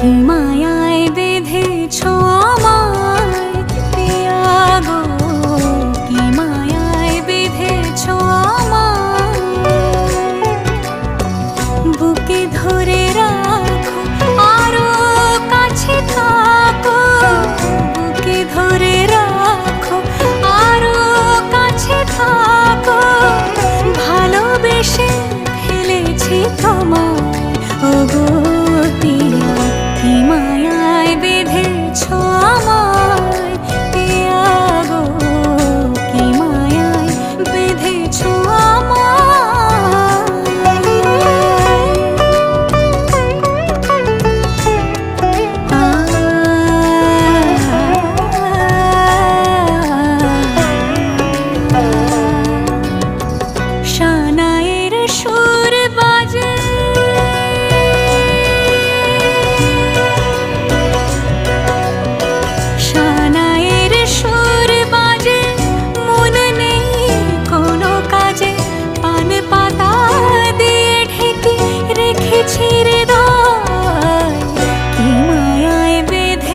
কি মায়ায় বেঁধেছ আমায় পিয়া গো, কি মায়ায় বেঁধেছ আমায়। বুকে ধরে রাখো আরো কাছে থাকো, বুকে ধরে রাখো আরো কাছে থাকো। ভালোবেসে ফেলেছি তোমায় ওগো পিয়া, কি মায়ায় বেঁধেছ আমায় পিয়া গো, কি মায়ায় বেঁধেছ আমায়। শানায়ের সুর বাজে, শানায়ের সুর বাজে, মন নেই কোনো কাজে। পান পাতা দিয়ে ঢেকে রেখেছি রে